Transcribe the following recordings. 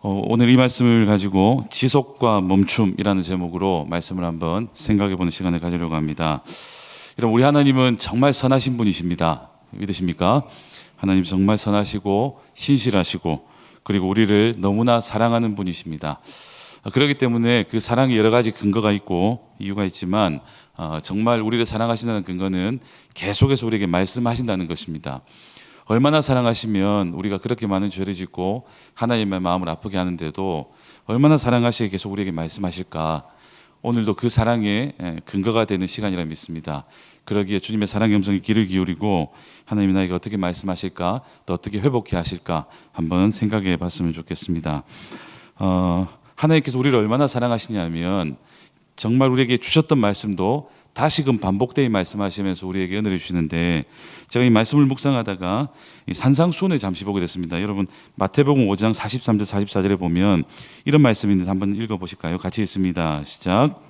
오늘 이 말씀을 가지고 지속과 멈춤이라는 제목으로 말씀을 한번 생각해보는 시간을 가지려고 합니다. 여러분, 우리 하나님은 정말 선하신 분이십니다. 믿으십니까? 하나님 정말 선하시고 신실하시고 그리고 우리를 너무나 사랑하는 분이십니다. 그렇기 때문에 그 사랑에 여러 가지 근거가 있고 이유가 있지만 정말 우리를 사랑하신다는 근거는 계속해서 우리에게 말씀하신다는 것입니다. 얼마나 사랑하시면 우리가 그렇게 많은 죄를 짓고 하나님의 마음을 아프게 하는데도 얼마나 사랑하시게 계속 우리에게 말씀하실까. 오늘도 그 사랑의 근거가 되는 시간이라 믿습니다. 그러기에 주님의 사랑의 음성에 귀를 기울이고 하나님이 나에게 어떻게 말씀하실까, 또 어떻게 회복해 하실까 한번 생각해 봤으면 좋겠습니다. 하나님께서 우리를 얼마나 사랑하시냐면 정말 우리에게 주셨던 말씀도 다시금 반복되이 말씀하시면서 우리에게 은혜를 주시는데, 제가 이 말씀을 묵상하다가 이 산상수훈을 잠시 보게 됐습니다. 여러분, 마태복음 5장 43절 44절에 보면 이런 말씀이 있는데 한번 읽어보실까요? 같이 읽습니다. 시작.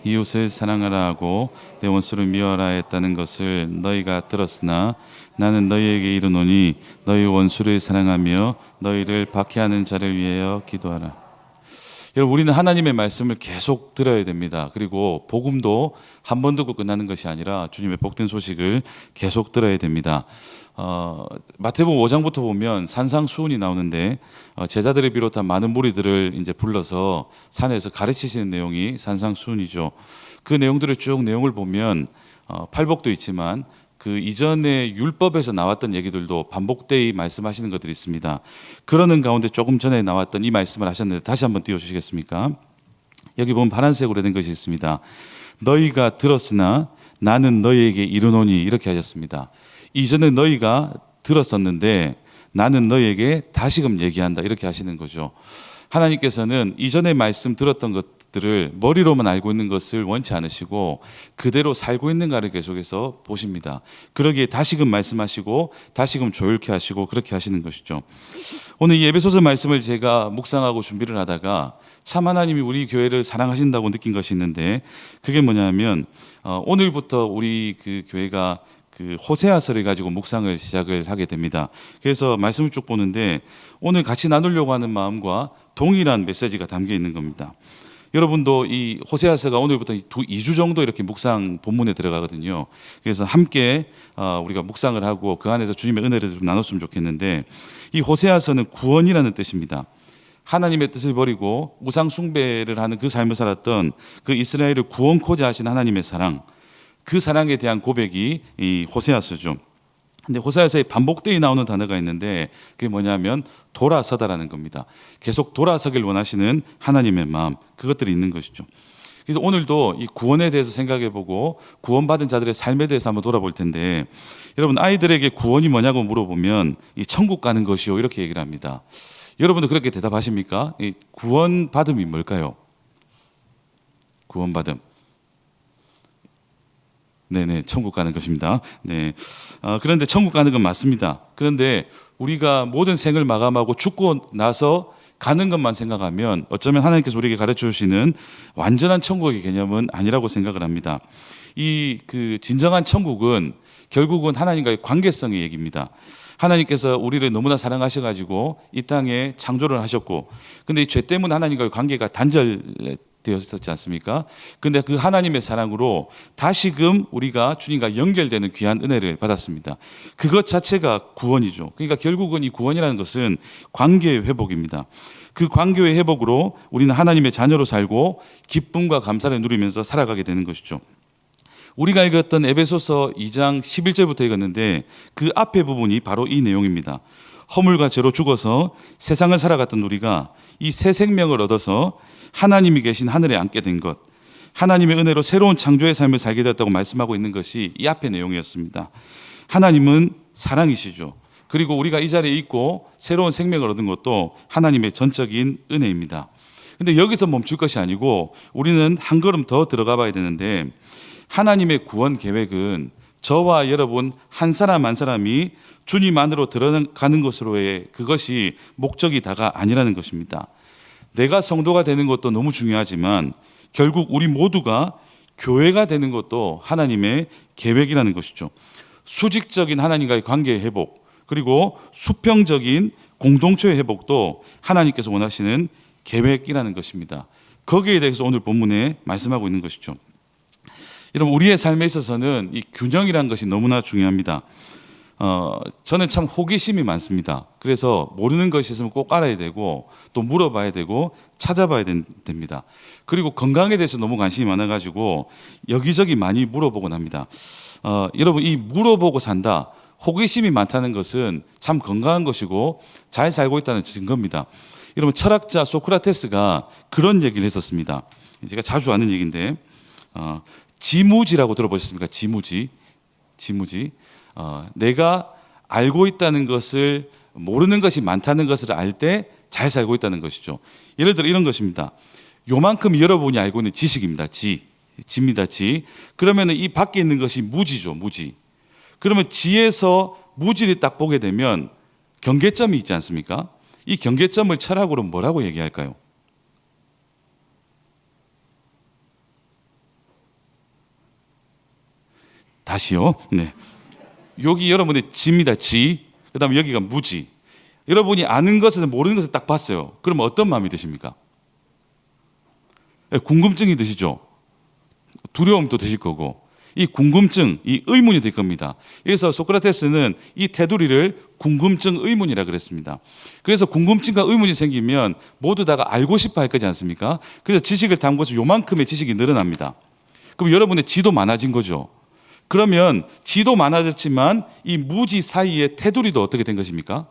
이웃을 사랑하라 하고 내 원수를 미워하라 했다는 것을 너희가 들었으나 나는 너희에게 이르노니 너희 원수를 사랑하며 너희를 박해하는 자를 위하여 기도하라. 여러분, 우리는 하나님의 말씀을 계속 들어야 됩니다. 그리고 복음도 한 번 듣고 끝나는 것이 아니라 주님의 복된 소식을 계속 들어야 됩니다. 마태복음 5장부터 보면 산상수훈이 나오는데 제자들을 비롯한 많은 무리들을 이제 불러서 산에서 가르치시는 내용이 산상수훈이죠. 그 내용들을 쭉 내용을 보면 팔복도 있지만 그 이전에 율법에서 나왔던 얘기들도 반복되이 말씀하시는 것들이 있습니다. 그러는 가운데 조금 전에 나왔던 이 말씀을 하셨는데 다시 한번 띄워주시겠습니까? 여기 보면 파란색으로 된 것이 있습니다. 너희가 들었으나 나는 너희에게 이르노니, 이렇게 하셨습니다. 이전에 너희가 들었었는데 나는 너희에게 다시금 얘기한다, 이렇게 하시는 거죠. 하나님께서는 이전에 말씀 들었던 것들을 머리로만 알고 있는 것을 원치 않으시고 그대로 살고 있는가를 계속해서 보십니다. 그러기에 다시금 말씀하시고 다시금 조율케 하시고 그렇게 하시는 것이죠. 오늘 이 에베소서 말씀을 제가 묵상하고 준비를 하다가 참 하나님이 우리 교회를 사랑하신다고 느낀 것이 있는데, 그게 뭐냐면 오늘부터 우리 그 교회가 그 호세아서를 가지고 묵상을 시작을 하게 됩니다. 그래서 말씀을 쭉 보는데 오늘 같이 나누려고 하는 마음과 동일한 메시지가 담겨 있는 겁니다. 여러분도 이 호세아서가 오늘부터 2주 정도 이렇게 묵상 본문에 들어가거든요. 그래서 함께 우리가 묵상을 하고 그 안에서 주님의 은혜를 좀 나눴으면 좋겠는데, 이 호세아서는 구원이라는 뜻입니다. 하나님의 뜻을 버리고 우상 숭배를 하는 그 삶을 살았던 그 이스라엘을 구원코자 하신 하나님의 사랑, 그 사랑에 대한 고백이 이 호세아서죠. 근데 호세아서에 반복되이 나오는 단어가 있는데 그게 뭐냐면 돌아서다라는 겁니다. 계속 돌아서길 원하시는 하나님의 마음, 그것들이 있는 것이죠. 그래서 오늘도 이 구원에 대해서 생각해보고 구원받은 자들의 삶에 대해서 한번 돌아볼 텐데, 여러분, 아이들에게 구원이 뭐냐고 물어보면 이 천국 가는 것이요, 이렇게 얘기를 합니다. 여러분도 그렇게 대답하십니까? 이 구원받음이 뭘까요? 구원받음. 네네, 천국 가는 것입니다. 네. 그런데 천국 가는 건 맞습니다. 그런데 우리가 모든 생을 마감하고 죽고 나서 가는 것만 생각하면 어쩌면 하나님께서 우리에게 가르쳐 주시는 완전한 천국의 개념은 아니라고 생각을 합니다. 그 진정한 천국은 결국은 하나님과의 관계성의 얘기입니다. 하나님께서 우리를 너무나 사랑하셔가지고 이 땅에 창조를 하셨고, 근데 이 죄 때문에 하나님과의 관계가 단절되었었지 않습니까? 근데 그 하나님의 사랑으로 다시금 우리가 주님과 연결되는 귀한 은혜를 받았습니다. 그것 자체가 구원이죠. 그러니까 결국은 이 구원이라는 것은 관계의 회복입니다. 그 관계의 회복으로 우리는 하나님의 자녀로 살고 기쁨과 감사를 누리면서 살아가게 되는 것이죠. 우리가 읽었던 에베소서 2장 11절부터 읽었는데 그 앞에 부분이 바로 이 내용입니다. 허물과 죄로 죽어서 세상을 살아갔던 우리가 이 새 생명을 얻어서 하나님이 계신 하늘에 앉게 된 것, 하나님의 은혜로 새로운 창조의 삶을 살게 되었다고 말씀하고 있는 것이 이 앞의 내용이었습니다. 하나님은 사랑이시죠. 그리고 우리가 이 자리에 있고 새로운 생명을 얻은 것도 하나님의 전적인 은혜입니다. 근데 여기서 멈출 것이 아니고 우리는 한 걸음 더 들어가 봐야 되는데, 하나님의 구원 계획은 저와 여러분 한 사람 한 사람이 주님 안으로 들어가는 것으로의 그것이 목적이 다가 아니라는 것입니다. 내가 성도가 되는 것도 너무 중요하지만 결국 우리 모두가 교회가 되는 것도 하나님의 계획이라는 것이죠. 수직적인 하나님과의 관계의 회복, 그리고 수평적인 공동체의 회복도 하나님께서 원하시는 계획이라는 것입니다. 거기에 대해서 오늘 본문에 말씀하고 있는 것이죠. 여러분, 우리의 삶에 있어서는 이 균형이라는 것이 너무나 중요합니다. 저는 참 호기심이 많습니다. 그래서 모르는 것이 있으면 꼭 알아야 되고 또 물어봐야 되고 찾아봐야 됩니다. 그리고 건강에 대해서 너무 관심이 많아가지고 여기저기 많이 물어보곤 합니다. 여러분, 이 물어보고 산다, 호기심이 많다는 것은 참 건강한 것이고 잘 살고 있다는 증거입니다. 여러분, 철학자 소크라테스가 그런 얘기를 했었습니다. 제가 자주 하는 얘기인데 지무지라고 들어보셨습니까? 지무지. 내가 알고 있다는 것을, 모르는 것이 많다는 것을 알 때 잘 살고 있다는 것이죠. 예를 들어 이런 것입니다. 요만큼 여러분이 알고 있는 지식입니다. 지입니다. 지. 그러면 이 밖에 있는 것이 무지죠. 무지. 그러면 지에서 무지를 딱 보게 되면 경계점이 있지 않습니까? 이 경계점을 철학으로 뭐라고 얘기할까요? 다시요. 네. 여기 여러분의 지입니다. 지. 그다음에 여기가 무지. 여러분이 아는 것에서 모르는 것을 딱 봤어요. 그러면 어떤 마음이 드십니까? 궁금증이 드시죠. 두려움도 드실 거고, 이 궁금증, 이 의문이 될 겁니다. 그래서 소크라테스는 이 테두리를 궁금증 의문이라 그랬습니다. 그래서 궁금증과 의문이 생기면 모두 다가 알고 싶어 할 거지 않습니까? 그래서 지식을 담고서 요만큼의 지식이 늘어납니다. 그럼 여러분의 지도 많아진 거죠. 그러면 지도 많아졌지만 이 무지 사이의 테두리도 어떻게 된 것입니까?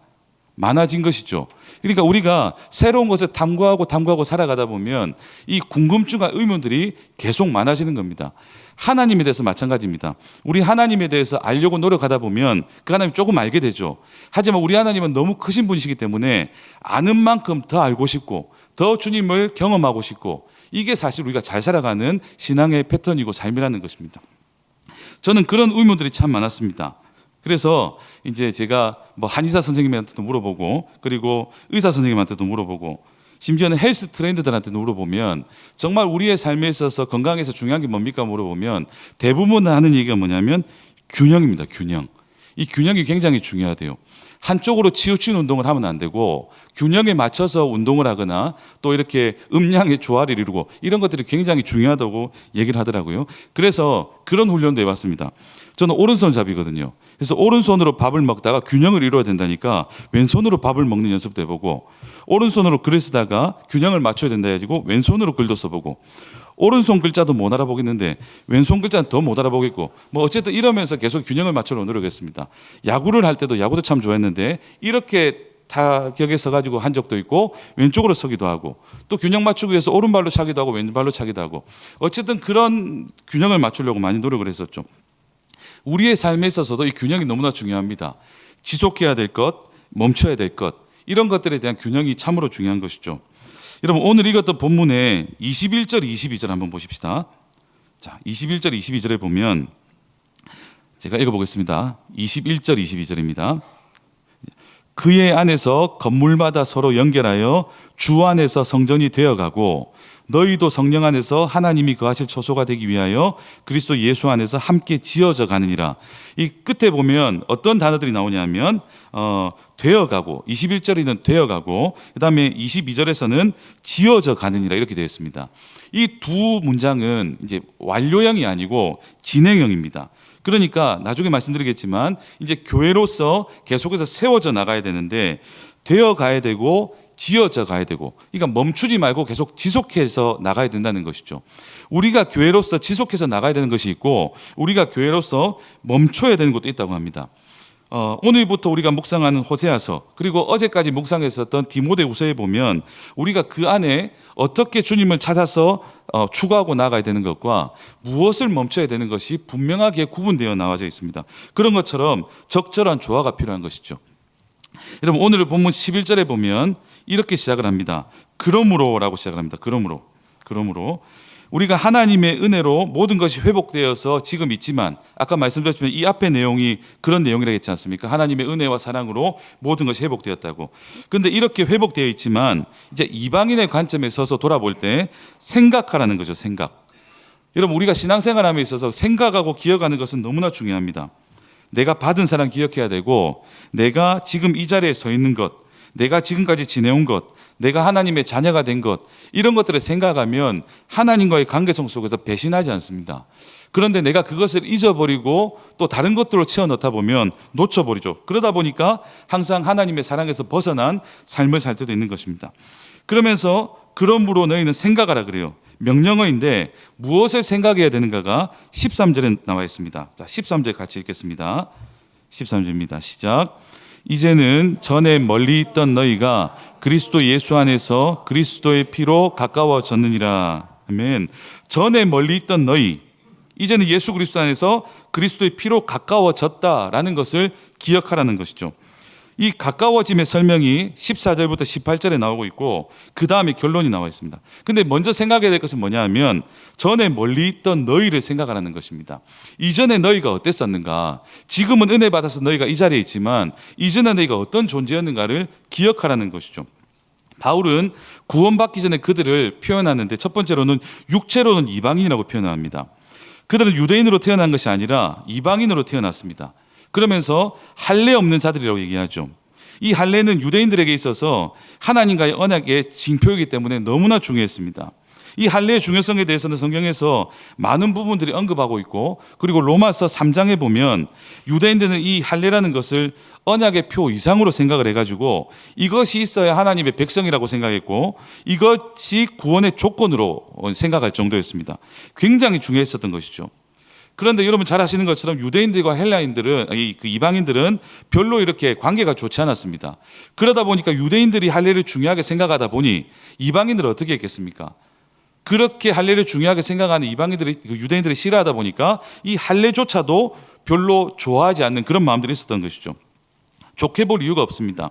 많아진 것이죠. 그러니까 우리가 새로운 것을 탐구하고 살아가다 보면 이 궁금증과 의문들이 계속 많아지는 겁니다. 하나님에 대해서 마찬가지입니다. 우리 하나님에 대해서 알려고 노력하다 보면 그 하나님 조금 알게 되죠. 하지만 우리 하나님은 너무 크신 분이시기 때문에 아는 만큼 더 알고 싶고 더 주님을 경험하고 싶고, 이게 사실 우리가 잘 살아가는 신앙의 패턴이고 삶이라는 것입니다. 저는 그런 의문들이 참 많았습니다. 그래서 이제 제가 뭐 한의사 선생님한테도 물어보고, 그리고 의사 선생님한테도 물어보고, 심지어는 헬스 트레이너들한테도 물어보면 정말 우리의 삶에 있어서 건강에서 중요한 게 뭡니까 물어보면 대부분 하는 얘기가 뭐냐면 균형입니다. 균형. 이 균형이 굉장히 중요하대요. 한쪽으로 치우치는 운동을 하면 안 되고 균형에 맞춰서 운동을 하거나 또 이렇게 음양의 조화를 이루고, 이런 것들이 굉장히 중요하다고 얘기를 하더라고요. 그래서 그런 훈련도 해봤습니다. 저는 오른손잡이거든요. 그래서 오른손으로 밥을 먹다가 균형을 이루어야 된다니까 왼손으로 밥을 먹는 연습도 해보고, 오른손으로 글을 쓰다가 균형을 맞춰야 된다 해가지고 왼손으로 글도 써보고, 오른손 글자도 못 알아보겠는데 왼손 글자는 더 못 알아보겠고, 뭐 어쨌든 이러면서 계속 균형을 맞추려 노력했습니다. 야구를 할 때도 야구도 참 좋아했는데 이렇게 타격에 서가지고 한 적도 있고, 왼쪽으로 서기도 하고, 또 균형 맞추기 위해서 오른발로 차기도 하고 왼발로 차기도 하고, 어쨌든 그런 균형을 맞추려고 많이 노력을 했었죠. 우리의 삶에 있어서도 이 균형이 너무나 중요합니다. 지속해야 될 것, 멈춰야 될 것, 이런 것들에 대한 균형이 참으로 중요한 것이죠. 여러분, 오늘 읽었던 본문의 21절, 22절 한번 보십시다. 자, 21절, 22절에 보면 제가 읽어보겠습니다. 21절, 22절입니다. 그의 안에서 건물마다 서로 연결하여 주 안에서 성전이 되어가고, 너희도 성령 안에서 하나님이 거하실 처소가 되기 위하여 그리스도 예수 안에서 함께 지어져 가느니라. 이 끝에 보면 어떤 단어들이 나오냐면 되어가고, 21절에는 되어가고, 그 다음에 22절에서는 지어져 가느니라 이렇게 되어 있습니다. 이 두 문장은 이제 완료형이 아니고 진행형입니다. 그러니까 나중에 말씀드리겠지만 이제 교회로서 계속해서 세워져 나가야 되는데 되어 가야 되고 지어져 가야 되고, 그러니까 멈추지 말고 계속 지속해서 나가야 된다는 것이죠. 우리가 교회로서 지속해서 나가야 되는 것이 있고 우리가 교회로서 멈춰야 되는 것도 있다고 합니다. 오늘부터 우리가 묵상하는 호세아서, 그리고 어제까지 묵상했었던 디모데후서에 보면 우리가 그 안에 어떻게 주님을 찾아서 추구하고 나가야 되는 것과 무엇을 멈춰야 되는 것이 분명하게 구분되어 나와져 있습니다. 그런 것처럼 적절한 조화가 필요한 것이죠. 여러분, 오늘 본문 11절에 보면 이렇게 시작을 합니다. 그러므로라고 시작을 합니다. 그러므로 우리가 하나님의 은혜로 모든 것이 회복되어서 지금 있지만, 아까 말씀드렸지만 이 앞의 내용이 그런 내용이라고 했지 않습니까? 하나님의 은혜와 사랑으로 모든 것이 회복되었다고. 그런데 이렇게 회복되어 있지만 이제 이방인의 관점에 서서 돌아볼 때 생각하라는 거죠. 생각. 여러분, 우리가 신앙생활함에 있어서 생각하고 기억하는 것은 너무나 중요합니다. 내가 받은 사랑 기억해야 되고, 내가 지금 이 자리에 서 있는 것, 내가 지금까지 지내온 것, 내가 하나님의 자녀가 된 것, 이런 것들을 생각하면 하나님과의 관계성 속에서 배신하지 않습니다. 그런데 내가 그것을 잊어버리고 또 다른 것들로 채워 넣다 보면 놓쳐버리죠. 그러다 보니까 항상 하나님의 사랑에서 벗어난 삶을 살 때도 있는 것입니다. 그러면서 그러므로 너희는 생각하라 그래요. 명령어인데 무엇을 생각해야 되는가가 13절에 나와 있습니다. 자, 13절 같이 읽겠습니다. 13절입니다. 시작. 이제는 전에 멀리 있던 너희가 그리스도 예수 안에서 그리스도의 피로 가까워졌느니라. 아멘. 전에 멀리 있던 너희, 이제는 예수 그리스도 안에서 그리스도의 피로 가까워졌다라는 것을 기억하라는 것이죠. 이 가까워짐의 설명이 14절부터 18절에 나오고 있고 그 다음에 결론이 나와 있습니다. 근데 먼저 생각해야 될 것은 뭐냐 하면 전에 멀리 있던 너희를 생각하라는 것입니다. 이전에 너희가 어땠었는가? 지금은 은혜 받아서 너희가 이 자리에 있지만 이전에 너희가 어떤 존재였는가를 기억하라는 것이죠. 바울은 구원받기 전에 그들을 표현하는데 첫 번째로는 육체로는 이방인이라고 표현합니다. 그들은 유대인으로 태어난 것이 아니라 이방인으로 태어났습니다. 그러면서 할례 없는 자들이라고 얘기하죠. 이 할례는 유대인들에게 있어서 하나님과의 언약의 징표이기 때문에 너무나 중요했습니다. 이 할례의 중요성에 대해서는 성경에서 많은 부분들이 언급하고 있고, 그리고 로마서 3장에 보면 유대인들은 이 할례라는 것을 언약의 표 이상으로 생각을 해가지고 이것이 있어야 하나님의 백성이라고 생각했고 이것이 구원의 조건으로 생각할 정도였습니다. 굉장히 중요했었던 것이죠. 그런데 여러분 잘 아시는 것처럼 유대인들과 헬라인들은, 이방인들은 별로 이렇게 관계가 좋지 않았습니다. 그러다 보니까 유대인들이 할례를 중요하게 생각하다 보니 이방인들은 어떻게 했겠습니까? 그렇게 할례를 중요하게 생각하는 유대인들이 싫어하다 보니까 이 할례조차도 별로 좋아하지 않는 그런 마음들이 있었던 것이죠. 좋게 볼 이유가 없습니다.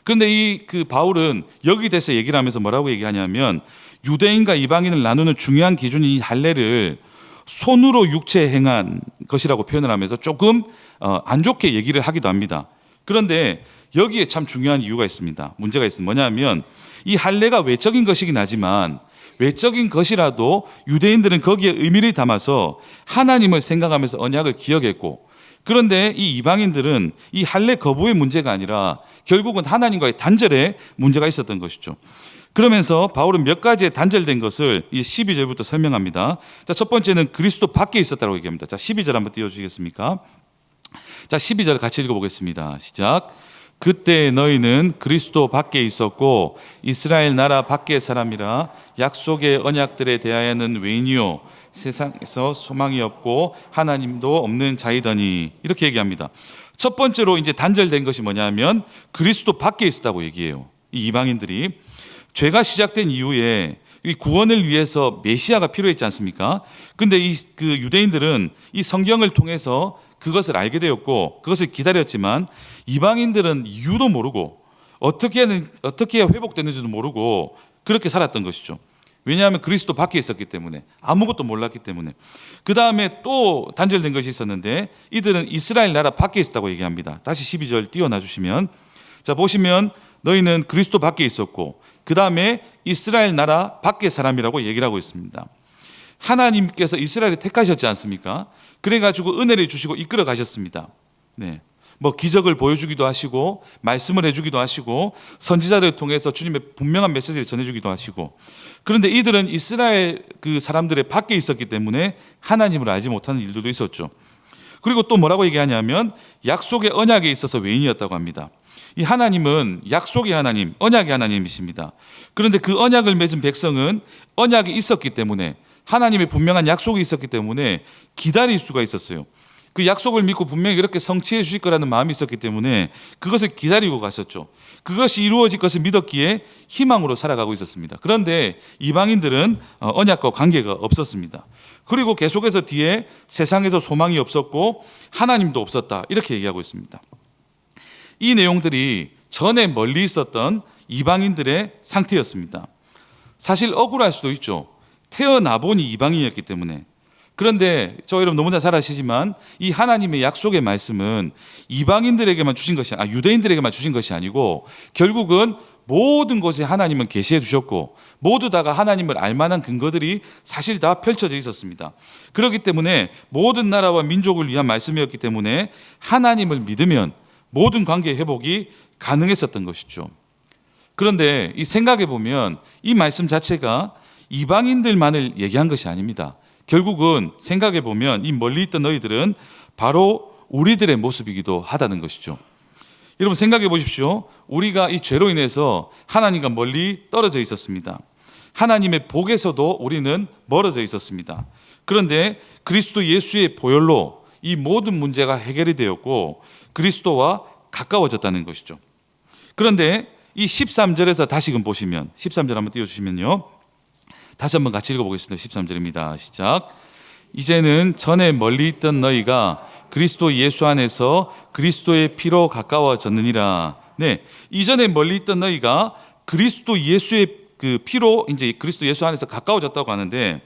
그런데 바울은 여기 대해서 얘기를 하면서 뭐라고 얘기하냐면 유대인과 이방인을 나누는 중요한 기준이 이 할례를 손으로 육체에 행한 것이라고 표현을 하면서 조금 안 좋게 얘기를 하기도 합니다. 그런데 여기에 참 중요한 이유가 있습니다. 문제가 있습니다. 뭐냐면 이 할례가 외적인 것이긴 하지만 외적인 것이라도 유대인들은 거기에 의미를 담아서 하나님을 생각하면서 언약을 기억했고, 그런데 이 이방인들은 이 할례 거부의 문제가 아니라 결국은 하나님과의 단절에 문제가 있었던 것이죠. 그러면서 바울은 몇 가지의 단절된 것을 이 12절부터 설명합니다. 자, 첫 번째는 그리스도 밖에 있었다고 얘기합니다. 자, 12절 한번 띄워주시겠습니까? 자, 12절 같이 읽어보겠습니다. 시작. 그때 너희는 그리스도 밖에 있었고 이스라엘 나라 밖의 사람이라 약속의 언약들에 대하여는 외인이요 세상에서 소망이 없고 하나님도 없는 자이더니, 이렇게 얘기합니다. 첫 번째로 이제 단절된 것이 뭐냐면 그리스도 밖에 있었다고 얘기해요. 이 이방인들이 죄가 시작된 이후에 이 구원을 위해서 메시아가 필요했지 않습니까? 근데 그 유대인들은 이 성경을 통해서 그것을 알게 되었고 그것을 기다렸지만 이방인들은 이유도 모르고 어떻게 해야 회복되는지도 모르고 그렇게 살았던 것이죠. 왜냐하면 그리스도 밖에 있었기 때문에, 아무것도 몰랐기 때문에. 그 다음에 또 단절된 것이 있었는데 이들은 이스라엘 나라 밖에 있었다고 얘기합니다. 다시 12절 띄워놔 주시면, 자 보시면 너희는 그리스도 밖에 있었고 그 다음에 이스라엘 나라 밖의 사람이라고 얘기를 하고 있습니다. 하나님께서 이스라엘을 택하셨지 않습니까? 그래가지고 은혜를 주시고 이끌어 가셨습니다. 네. 뭐 기적을 보여주기도 하시고 말씀을 해주기도 하시고 선지자를 통해서 주님의 분명한 메시지를 전해주기도 하시고, 그런데 이들은 이스라엘 그 사람들의 밖에 있었기 때문에 하나님을 알지 못하는 일들도 있었죠. 그리고 또 뭐라고 얘기하냐면 약속의 언약에 있어서 외인이었다고 합니다. 이 하나님은 약속의 하나님, 언약의 하나님이십니다. 그런데 그 언약을 맺은 백성은 언약이 있었기 때문에, 하나님의 분명한 약속이 있었기 때문에 기다릴 수가 있었어요. 그 약속을 믿고 분명히 그렇게 성취해 주실 거라는 마음이 있었기 때문에 그것을 기다리고 갔었죠. 그것이 이루어질 것을 믿었기에 희망으로 살아가고 있었습니다. 그런데 이방인들은 언약과 관계가 없었습니다. 그리고 계속해서 뒤에 세상에서 소망이 없었고 하나님도 없었다, 이렇게 얘기하고 있습니다. 이 내용들이 전에 멀리 있었던 이방인들의 상태였습니다. 사실 억울할 수도 있죠. 태어나 보니 이방인이었기 때문에. 그런데 저 여러분 너무나 잘 아시지만 이 하나님의 약속의 말씀은 이방인들에게만 주신 것이, 유대인들에게만 주신 것이 아니고 결국은 모든 곳에 하나님은 계시해 주셨고 모두 다가 하나님을 알만한 근거들이 사실 다 펼쳐져 있었습니다. 그렇기 때문에 모든 나라와 민족을 위한 말씀이었기 때문에 하나님을 믿으면 모든 관계 회복이 가능했었던 것이죠. 그런데 이 생각해 보면 이 말씀 자체가 이방인들만을 얘기한 것이 아닙니다. 결국은 생각해 보면 이 멀리 있던 너희들은 바로 우리들의 모습이기도 하다는 것이죠. 여러분 생각해 보십시오. 우리가 이 죄로 인해서 하나님과 멀리 떨어져 있었습니다. 하나님의 복에서도 우리는 멀어져 있었습니다. 그런데 그리스도 예수의 보혈로 이 모든 문제가 해결이 되었고 그리스도와 가까워졌다는 것이죠. 그런데 이 13절에서 다시금 보시면 13절 한번 띄워주시면요. 다시 한번 같이 읽어보겠습니다. 13절입니다. 시작. 이제는 전에 멀리 있던 너희가 그리스도 예수 안에서 그리스도의 피로 가까워졌느니라. 네, 이전에 멀리 있던 너희가 그리스도 예수의 그 피로 이제 그리스도 예수 안에서 가까워졌다고 하는데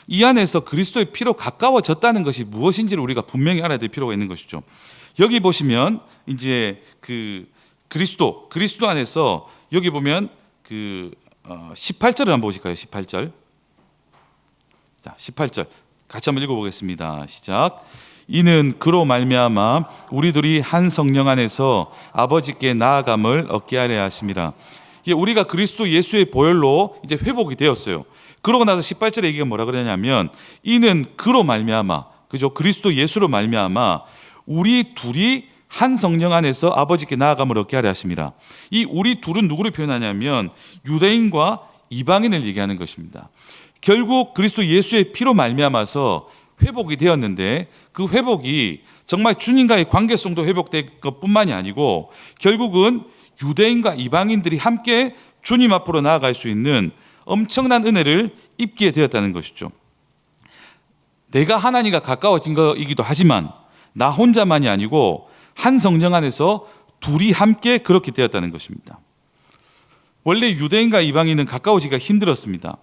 이 안에서 그리스도의 피로 가까워졌다는 것이 무엇인지를 우리가 분명히 알아야 될 필요가 있는 것이죠. 여기 보시면 이제 그 그리스도 안에서 여기 보면 그 18절을 한번 보실까요? 18절. 자, 18절 같이 한번 읽어보겠습니다. 시작. 이는 그로 말미암아 우리들이 한 성령 안에서 아버지께 나아감을 얻게 하려 하심이라. 우리가 그리스도 예수의 보혈로 이제 회복이 되었어요. 그러고 나서 18절에 얘기가 뭐라 그러냐면 이는 그로 말미암아, 그죠? 그리스도 예수로 말미암아 우리 둘이 한 성령 안에서 아버지께 나아감을 얻게 하려 하심이라. 이 우리 둘은 누구를 표현하냐면 유대인과 이방인을 얘기하는 것입니다. 결국 그리스도 예수의 피로 말미암아서 회복이 되었는데 그 회복이 정말 주님과의 관계성도 회복된 것뿐만이 아니고 결국은 유대인과 이방인들이 함께 주님 앞으로 나아갈 수 있는 엄청난 은혜를 입게 되었다는 것이죠. 내가 하나님과 가까워진 것이기도 하지만 나 혼자만이 아니고 한 성령 안에서 둘이 함께 그렇게 되었다는 것입니다. 원래 유대인과 이방인은 가까워지기가 힘들었습니다.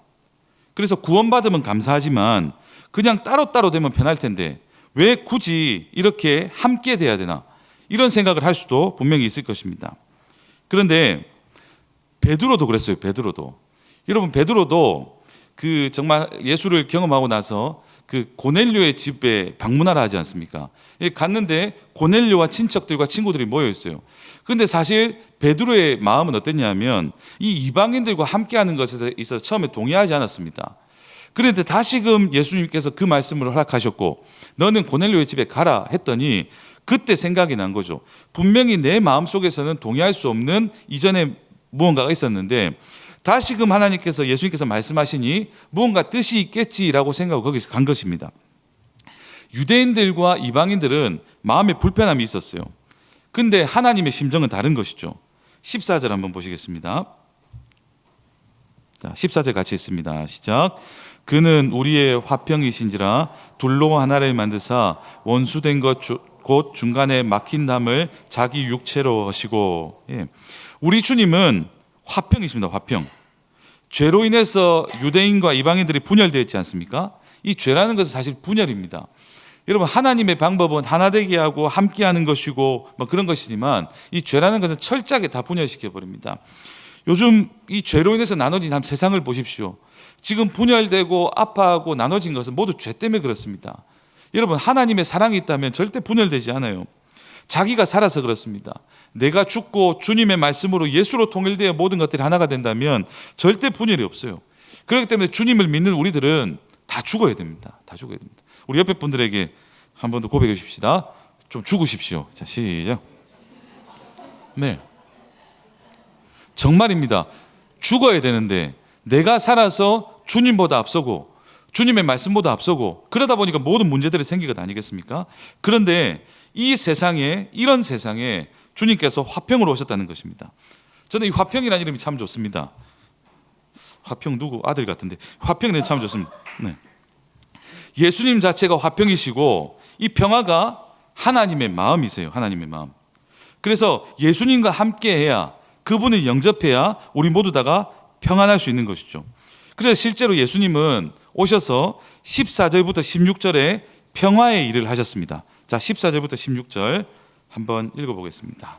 그래서 구원받으면 감사하지만 그냥 따로따로 되면 편할 텐데 왜 굳이 이렇게 함께 돼야 되나 이런 생각을 할 수도 분명히 있을 것입니다. 그런데 베드로도 그랬어요. 베드로도. 여러분 베드로도 그 정말 예수를 경험하고 나서 그 고넬료의 집에 방문하라 하지 않습니까? 갔는데 고넬료와 친척들과 친구들이 모여 있어요. 그런데 사실 베드로의 마음은 어땠냐면 이 이방인들과 함께하는 것에 있어서 처음에 동의하지 않았습니다. 그런데 다시금 예수님께서 그 말씀을 허락하셨고 너는 고넬료의 집에 가라 했더니 그때 생각이 난 거죠. 분명히 내 마음속에서는 동의할 수 없는 이전에 무언가가 있었는데 다시금 하나님께서 예수님께서 말씀하시니 무언가 뜻이 있겠지라고 생각하고 거기서 간 것입니다. 유대인들과 이방인들은 마음에 불편함이 있었어요. 근데 하나님의 심정은 다른 것이죠. 14절 한번 보시겠습니다. 자, 14절 같이 있습니다. 시작. 그는 우리의 화평이신지라 둘로 하나를 만드사 원수된 것 곧 중간에 막힌 담을 자기 육체로 하시고. 예. 우리 주님은 화평이십니다. 화평. 죄로 인해서 유대인과 이방인들이 분열되어 있지 않습니까? 이 죄라는 것은 사실 분열입니다. 여러분 하나님의 방법은 하나 되게 하고 함께하는 것이고 뭐 그런 것이지만 이 죄라는 것은 철저하게 다 분열시켜 버립니다. 요즘 이 죄로 인해서 나눠진 세상을 보십시오. 지금 분열되고 아파하고 나눠진 것은 모두 죄 때문에 그렇습니다. 여러분 하나님의 사랑이 있다면 절대 분열되지 않아요. 자기가 살아서 그렇습니다. 내가 죽고 주님의 말씀으로 예수로 통일되어 모든 것들이 하나가 된다면 절대 분열이 없어요. 그렇기 때문에 주님을 믿는 우리들은 다 죽어야 됩니다. 다 죽어야 됩니다. 우리 옆에 분들에게 한 번 더 고백해 주십시다. 좀 죽으십시오. 자, 시작. 네. 정말입니다. 죽어야 되는데 내가 살아서 주님보다 앞서고 주님의 말씀보다 앞서고 그러다 보니까 모든 문제들이 생긴 것 아니겠습니까? 그런데 이 세상에 이런 세상에 주님께서 화평으로 오셨다는 것입니다. 저는 이 화평이라는 이름이 참 좋습니다. 화평 누구 아들 같은데 화평이라는 참 좋습니다. 네. 예수님 자체가 화평이시고 이 평화가 하나님의 마음이세요. 하나님의 마음. 그래서 예수님과 함께해야 그분을 영접해야 우리 모두 다가 평안할 수 있는 것이죠. 그래서 실제로 예수님은 오셔서 14절부터 16절에 평화의 일을 하셨습니다. 자, 14절부터 16절 한번 읽어보겠습니다.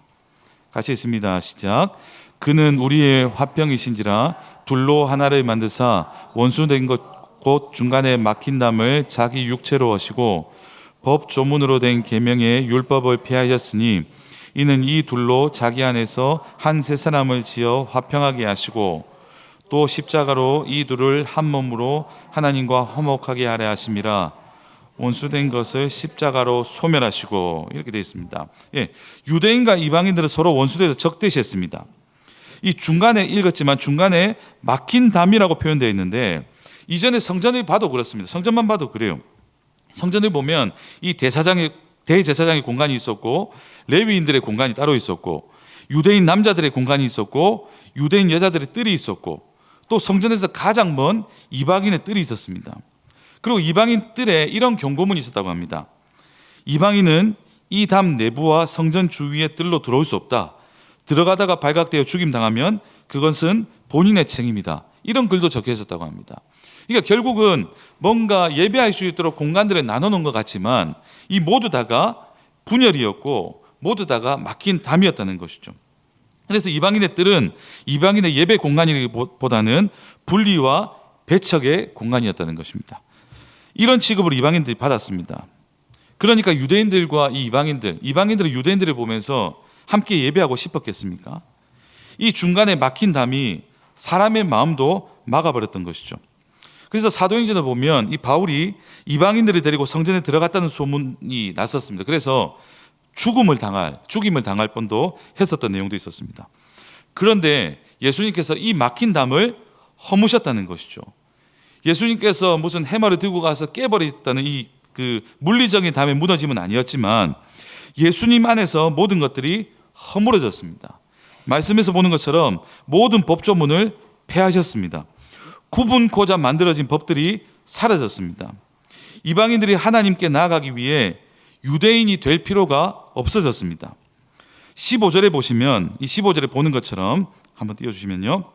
같이 있습니다. 시작. 그는 우리의 화평이신지라 둘로 하나를 만드사 원수된 것 곧 중간에 막힌 담을 자기 육체로 하시고 법 조문으로 된 계명의 율법을 폐하셨으니 이는 이 둘로 자기 안에서 한 세 사람을 지어 화평하게 하시고 또 십자가로 이 둘을 한 몸으로 하나님과 화목하게 하려 하심이라. 원수된 것을 십자가로 소멸하시고. 이렇게 되어 있습니다. 유대인과 이방인들은 서로 원수돼서 적대시했습니다. 이 중간에 읽었지만 중간에 막힌 담이라고 표현되어 있는데, 이전에 성전을 봐도 그렇습니다. 성전만 봐도 그래요. 성전을 보면 이 대제사장의 공간이 있었고, 레위인들의 공간이 따로 있었고, 유대인 남자들의 공간이 있었고, 유대인 여자들의 뜰이 있었고, 또 성전에서 가장 먼 이방인의 뜰이 있었습니다. 그리고 이방인 뜰에 이런 경고문이 있었다고 합니다. 이방인은 이 담 내부와 성전 주위의 뜰로 들어올 수 없다. 들어가다가 발각되어 죽임당하면 그것은 본인의 책임이다. 이런 글도 적혀 있었다고 합니다. 그러니까 결국은 뭔가 예배할 수 있도록 공간들을 나눠놓은 것 같지만 이 모두 다가 분열이었고 모두 다가 막힌 담이었다는 것이죠. 그래서 이방인의 뜰은 이방인의 예배 공간이기보다는 분리와 배척의 공간이었다는 것입니다. 이런 취급을 이방인들이 받았습니다. 그러니까 유대인들과 이 이방인들은 유대인들을 보면서 함께 예배하고 싶었겠습니까? 이 중간에 막힌 담이 사람의 마음도 막아버렸던 것이죠. 그래서 사도행전을 보면 이 바울이 이방인들을 데리고 성전에 들어갔다는 소문이 났었습니다. 그래서 죽임을 당할 뻔도 했었던 내용도 있었습니다. 그런데 예수님께서 이 막힌 담을 허무셨다는 것이죠. 예수님께서 무슨 해마를 들고 가서 깨버렸다는 이 물리적인 담의 무너짐은 아니었지만 예수님 안에서 모든 것들이 허물어졌습니다. 말씀에서 보는 것처럼 모든 법조문을 폐하셨습니다. 구분코자 만들어진 법들이 사라졌습니다. 이방인들이 하나님께 나아가기 위해 유대인이 될 필요가 없어졌습니다. 15절에 보시면 이 15절에 보는 것처럼 한번 띄워주시면요.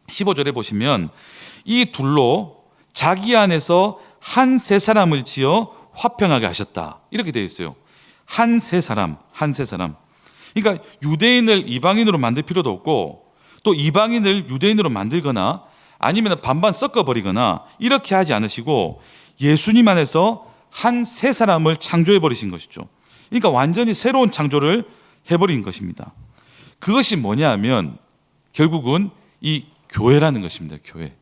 15절에 보시면 이 둘로 자기 안에서 한 세 사람을 지어 화평하게 하셨다. 이렇게 되어 있어요. 한 세 사람. 그러니까 유대인을 이방인으로 만들 필요도 없고 또 이방인을 유대인으로 만들거나 아니면 반반 섞어버리거나 이렇게 하지 않으시고 예수님 안에서 한 세 사람을 창조해 버리신 것이죠. 그러니까 완전히 새로운 창조를 해버린 것입니다. 그것이 뭐냐 하면 결국은 이 교회라는 것입니다. 교회.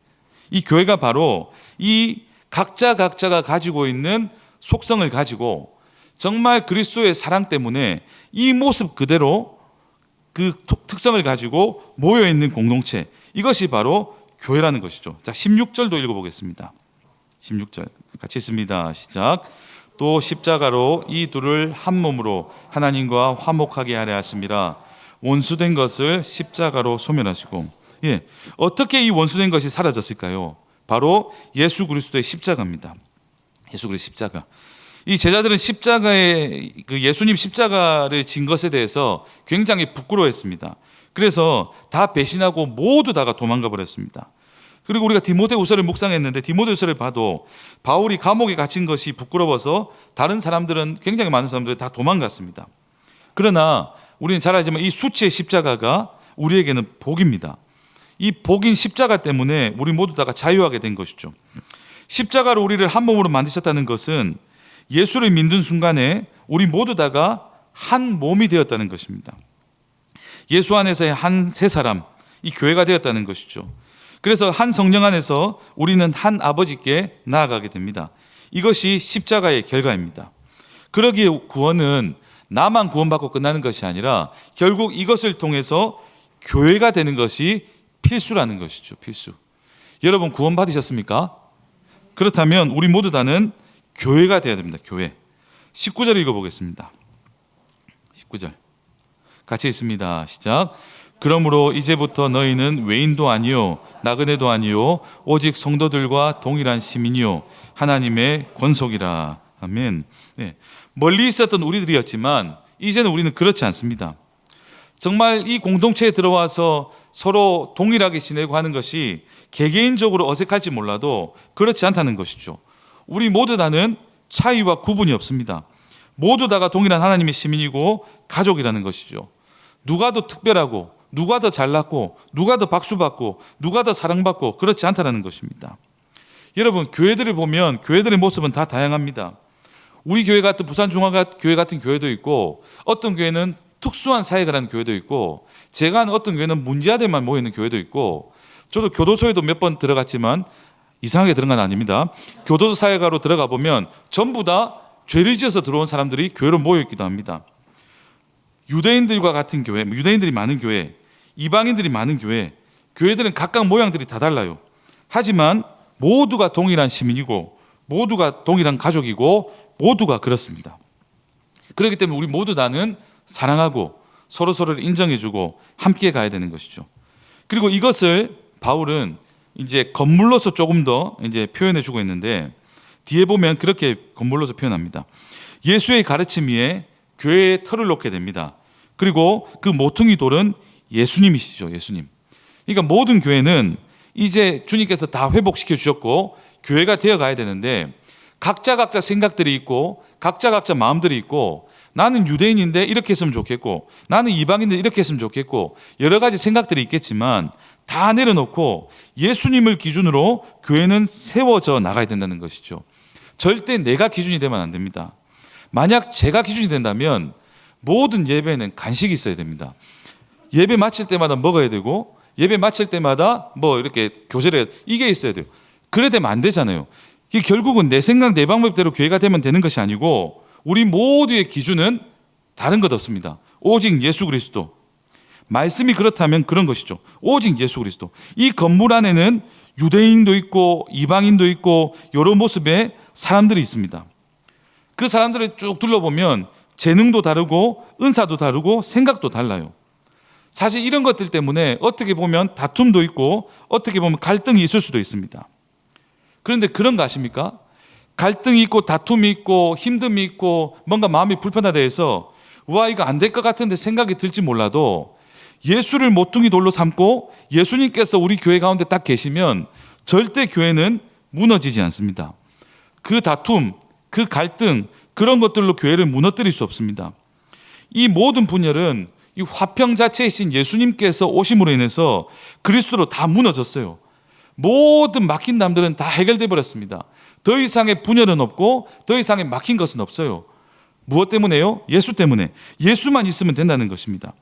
이 교회가 바로 이 각자가 가지고 있는 속성을 가지고 정말 그리스도의 사랑 때문에 이 모습 그대로 그 특성을 가지고 모여있는 공동체, 이것이 바로 교회라는 것이죠. 자, 16절도 읽어보겠습니다. 16절 같이 읽습니다. 시작. 또 십자가로 이 둘을 한 몸으로 하나님과 화목하게 하려 하심이라. 원수된 것을 십자가로 소멸하시고. 어떻게 이 원수된 것이 사라졌을까요? 바로 예수 그리스도의 십자가입니다. 예수 그리스도의 십자가. 이 제자들은 십자가에 예수님 십자가를 진 것에 대해서 굉장히 부끄러워했습니다. 그래서 다 배신하고 모두 다가 도망가 버렸습니다. 그리고 우리가 디모데후서를 묵상했는데 디모데후서를 봐도 바울이 감옥에 갇힌 것이 부끄러워서 다른 사람들은 굉장히 많은 사람들이 다 도망갔습니다. 그러나 우리는 잘 알지만 이 수치의 십자가가 우리에게는 복입니다. 이 복인 십자가 때문에 우리 모두 다가 자유하게 된 것이죠. 십자가로 우리를 한 몸으로 만드셨다는 것은 예수를 믿는 순간에 우리 모두 다가 한 몸이 되었다는 것입니다. 예수 안에서의 한 세 사람, 이 교회가 되었다는 것이죠. 그래서 한 성령 안에서 우리는 한 아버지께 나아가게 됩니다. 이것이 십자가의 결과입니다. 그러기에 구원은 나만 구원받고 끝나는 것이 아니라 결국 이것을 통해서 교회가 되는 것이 필수라는 것이죠. 필수. 여러분 구원받으셨습니까? 그렇다면 우리 모두 다는 교회가 되어야 됩니다. 교회. 19절 읽어보겠습니다. 19절 같이 읽습니다. 시작. 그러므로 이제부터 너희는 외인도 아니요 나그네도 아니요 오직 성도들과 동일한 시민이요 하나님의 권속이라. 아멘. 멀리 있었던 우리들이었지만 이제는 우리는 그렇지 않습니다. 정말 이 공동체에 들어와서 서로 동일하게 지내고 하는 것이 개개인적으로 어색할지 몰라도 그렇지 않다는 것이죠. 우리 모두 다는 차이와 구분이 없습니다. 모두 다가 동일한 하나님의 시민이고 가족이라는 것이죠. 누가 더 특별하고 누가 더 잘났고 누가 더 박수받고 누가 더 사랑받고 그렇지 않다는 것입니다. 여러분 교회들을 보면 교회들의 모습은 다 다양합니다. 우리 교회 같은 부산중앙교회 같은 교회도 있고 어떤 교회는 특수한 사역을 하는 교회도 있고, 제가 아는 어떤 교회는 문제아들만 모이는 교회도 있고, 저도 교도소에도 몇 번 들어갔지만 이상하게 들어간 건 아닙니다. 교도소 사역하러 들어가 보면 전부 다 죄를 지어서 들어온 사람들이 교회로 모여있기도 합니다. 유대인들과 같은 교회, 유대인들이 많은 교회, 이방인들이 많은 교회, 교회들은 각각 모양들이 다 달라요. 하지만 모두가 동일한 시민이고, 모두가 동일한 가족이고, 모두가 그렇습니다. 그렇기 때문에 우리 모두 다는 사랑하고 서로를 인정해주고 함께 가야 되는 것이죠. 그리고 이것을 바울은 이제 건물로서 조금 더 이제 표현해주고 있는데, 뒤에 보면 그렇게 건물로서 표현합니다. 예수의 가르침 위에 교회의 털을 놓게 됩니다. 그리고 그 모퉁이 돌은 예수님이시죠. 예수님. 그러니까 모든 교회는 이제 주님께서 다 회복시켜 주셨고 교회가 되어 가야 되는데, 각자 생각들이 있고 각자 마음들이 있고, 나는 유대인인데 이렇게 했으면 좋겠고, 나는 이방인인데 이렇게 했으면 좋겠고, 여러 가지 생각들이 있겠지만 다 내려놓고 예수님을 기준으로 교회는 세워져 나가야 된다는 것이죠. 절대 내가 기준이 되면 안 됩니다. 만약 제가 기준이 된다면 모든 예배는 간식이 있어야 됩니다. 예배 마칠 때마다 먹어야 되고, 예배 마칠 때마다 뭐 이렇게 교제를 이게 있어야 돼요. 그래 되면 안 되잖아요. 이게 결국은 내 생각 내 방법대로 교회가 되면 되는 것이 아니고, 우리 모두의 기준은 다른 것 없습니다. 오직 예수 그리스도. 말씀이 그렇다면 그런 것이죠. 오직 예수 그리스도. 이 건물 안에는 유대인도 있고 이방인도 있고 여러 모습의 사람들이 있습니다. 그 사람들을 쭉 둘러보면 재능도 다르고 은사도 다르고 생각도 달라요. 사실 이런 것들 때문에 어떻게 보면 다툼도 있고 어떻게 보면 갈등이 있을 수도 있습니다. 그런데 그런 거 아십니까? 갈등이 있고 다툼이 있고 힘듦이 있고 뭔가 마음이 불편하다 해서 와 이거 안 될 것 같은데 생각이 들지 몰라도, 예수를 모퉁이 돌로 삼고 예수님께서 우리 교회 가운데 딱 계시면 절대 교회는 무너지지 않습니다. 그 다툼, 그 갈등, 그런 것들로 교회를 무너뜨릴 수 없습니다. 이 모든 분열은 이 화평 자체이신 예수님께서 오심으로 인해서 그리스도로 다 무너졌어요. 모든 막힌 담들은 다 해결돼 버렸습니다. 더 이상의 분열은 없고 더 이상의 막힌 것은 없어요. 무엇 때문에요? 예수 때문에. 예수만 있으면 된다는 것입니다.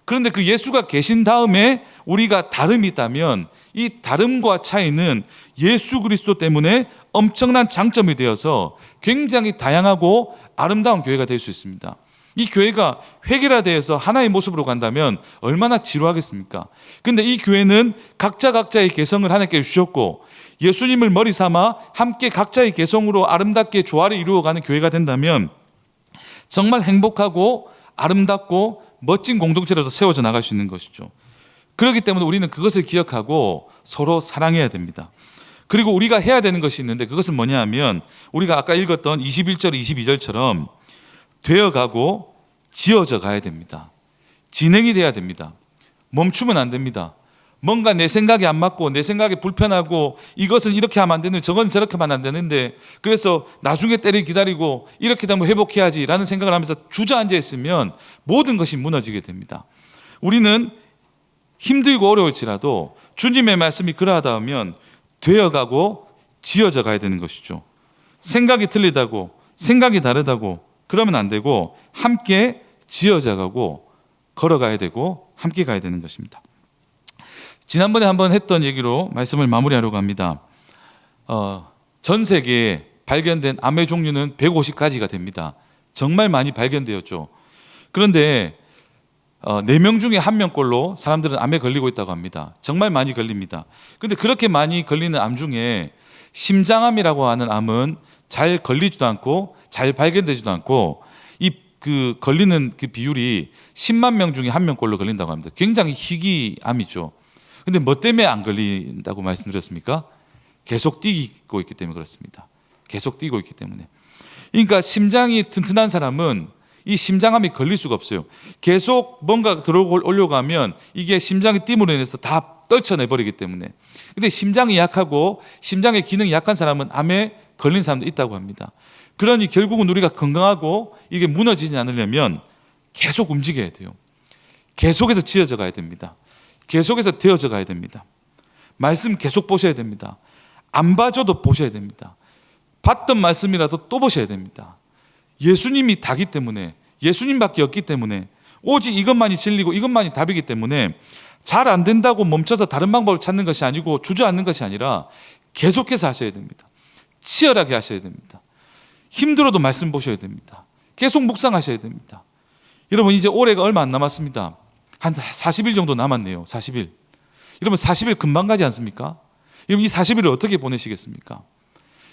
그런데 그 예수가 계신 다음에 우리가 다름이 있다면 이 다름과 차이는 예수 그리스도 때문에 엄청난 장점이 되어서 굉장히 다양하고 아름다운 교회가 될 수 있습니다. 이 교회가 획일화되어서 하나의 모습으로 간다면 얼마나 지루하겠습니까? 그런데 이 교회는 각자의 개성을 하나님께 주셨고, 예수님을 머리 삼아 함께 각자의 개성으로 아름답게 조화를 이루어가는 교회가 된다면 정말 행복하고 아름답고 멋진 공동체로서 세워져 나갈 수 있는 것이죠. 그렇기 때문에 우리는 그것을 기억하고 서로 사랑해야 됩니다. 그리고 우리가 해야 되는 것이 있는데, 그것은 뭐냐 하면 우리가 아까 읽었던 21절 22절처럼 되어가고 지어져 가야 됩니다. 진행이 돼야 됩니다. 멈추면 안 됩니다. 뭔가 내 생각이 안 맞고 내 생각이 불편하고 이것은 이렇게 하면 안 되는데 저건 저렇게 하면 안 되는데, 그래서 나중에 때를 기다리고 이렇게 되면 회복해야지 라는 생각을 하면서 주저앉아 있으면 모든 것이 무너지게 됩니다. 우리는 힘들고 어려울지라도 주님의 말씀이 그러하다 하면 되어가고 지어져 가야 되는 것이죠. 생각이 틀리다고, 생각이 다르다고 그러면 안 되고 함께 지어져 가고 걸어가야 되고 함께 가야 되는 것입니다. 지난번에 한번 했던 얘기로 말씀을 마무리하려고 합니다. 전 세계에 발견된 암의 종류는 150가지가 됩니다. 정말 많이 발견되었죠. 그런데 4명 중에 1명꼴로 사람들은 암에 걸리고 있다고 합니다. 정말 많이 걸립니다. 그런데 그렇게 많이 걸리는 암 중에 심장암이라고 하는 암은 잘 걸리지도 않고 잘 발견되지도 않고, 그 걸리는 그 비율이 10만 명 중에 1명꼴로 걸린다고 합니다. 굉장히 희귀암이죠. 근데 뭐 때문에 안 걸린다고 말씀드렸습니까? 계속 뛰고 있기 때문에 그렇습니다. 계속 뛰고 있기 때문에. 그러니까 심장이 튼튼한 사람은 이 심장암이 걸릴 수가 없어요. 계속 뭔가 들어오려고 하면 이게 심장의 띵으로 인해서 다 떨쳐내버리기 때문에. 근데 심장이 약하고 심장의 기능이 약한 사람은 암에 걸린 사람도 있다고 합니다. 그러니 결국은 우리가 건강하고 이게 무너지지 않으려면 계속 움직여야 돼요. 계속해서 지어져 가야 됩니다. 계속해서 되어져 가야 됩니다. 말씀 계속 보셔야 됩니다. 안 봐줘도 보셔야 됩니다. 봤던 말씀이라도 또 보셔야 됩니다. 예수님이 다기 때문에, 예수님밖에 없기 때문에 오직 이것만이 진리고 이것만이 답이기 때문에 잘 안 된다고 멈춰서 다른 방법을 찾는 것이 아니고 주저앉는 것이 아니라 계속해서 하셔야 됩니다. 치열하게 하셔야 됩니다. 힘들어도 말씀 보셔야 됩니다. 계속 묵상하셔야 됩니다. 여러분 이제 올해가 얼마 안 남았습니다. 한 40일 정도 남았네요. 40일. 여러분 40일 금방 가지 않습니까? 여러분 이 40일을 어떻게 보내시겠습니까?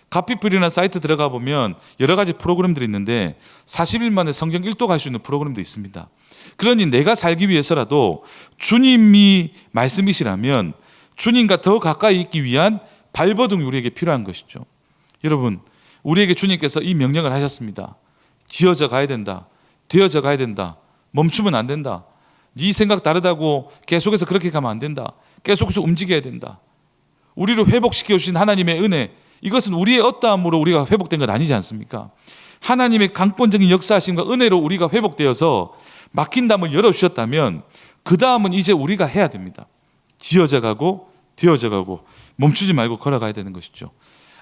가피풀이라는 사이트 들어가 보면 여러 가지 프로그램들이 있는데 40일 만에 성경 1도 갈 수 있는 프로그램도 있습니다. 그러니 내가 살기 위해서라도 주님이 말씀이시라면 주님과 더 가까이 있기 위한 발버둥이 우리에게 필요한 것이죠. 여러분 우리에게 주님께서 이 명령을 하셨습니다. 지어져 가야 된다. 되어져 가야 된다. 멈추면 안 된다. 네 생각 다르다고 계속해서 그렇게 가면 안 된다. 계속해서 움직여야 된다. 우리를 회복시켜 주신 하나님의 은혜, 이것은 우리의 어떠함으로 우리가 회복된 것 아니지 않습니까? 하나님의 강권적인 역사하심과 은혜로 우리가 회복되어서 막힌 담을 열어주셨다면 그 다음은 이제 우리가 해야 됩니다. 지어져 가고 되어져 가고 멈추지 말고 걸어가야 되는 것이죠.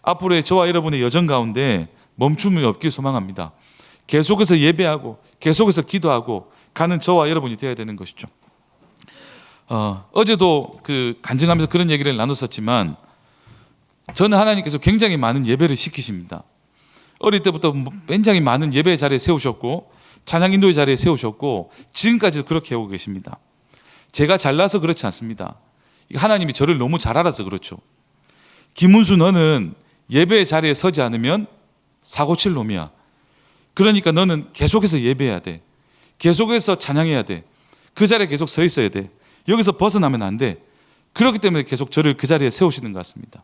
앞으로의 저와 여러분의 여정 가운데 멈춤이 없길 소망합니다. 계속해서 예배하고 계속해서 기도하고 가는 저와 여러분이 되어야 되는 것이죠. 어제도 간증하면서 그런 얘기를 나눴었지만 저는 하나님께서 굉장히 많은 예배를 시키십니다. 어릴 때부터 굉장히 많은 예배 자리에 세우셨고 찬양 인도의 자리에 세우셨고 지금까지도 그렇게 해오고 계십니다. 제가 잘나서 그렇지 않습니다. 하나님이 저를 너무 잘 알아서 그렇죠. 김문수 너는 예배 자리에 서지 않으면 사고 칠 놈이야. 그러니까 너는 계속해서 예배해야 돼. 계속해서 찬양해야 돼. 그 자리에 계속 서 있어야 돼. 여기서 벗어나면 안 돼. 그렇기 때문에 계속 저를 그 자리에 세우시는 것 같습니다.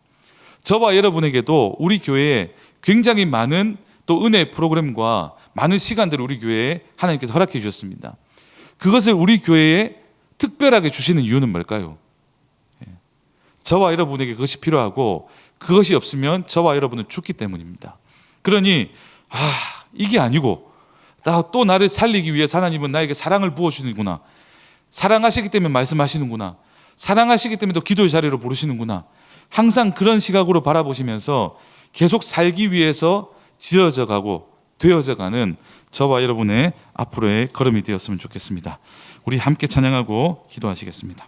저와 여러분에게도 우리 교회에 굉장히 많은 또 은혜 프로그램과 많은 시간들을 우리 교회에 하나님께서 허락해 주셨습니다. 그것을 우리 교회에 특별하게 주시는 이유는 뭘까요? 저와 여러분에게 그것이 필요하고 그것이 없으면 저와 여러분은 죽기 때문입니다. 그러니 이게 아니고 또 나를 살리기 위해서 하나님은 나에게 사랑을 부어주시는구나. 사랑하시기 때문에 말씀하시는구나. 사랑하시기 때문에 또 기도의 자리로 부르시는구나. 항상 그런 시각으로 바라보시면서 계속 살기 위해서 지어져 가고 되어져 가는 저와 여러분의 앞으로의 걸음이 되었으면 좋겠습니다. 우리 함께 찬양하고 기도하시겠습니다.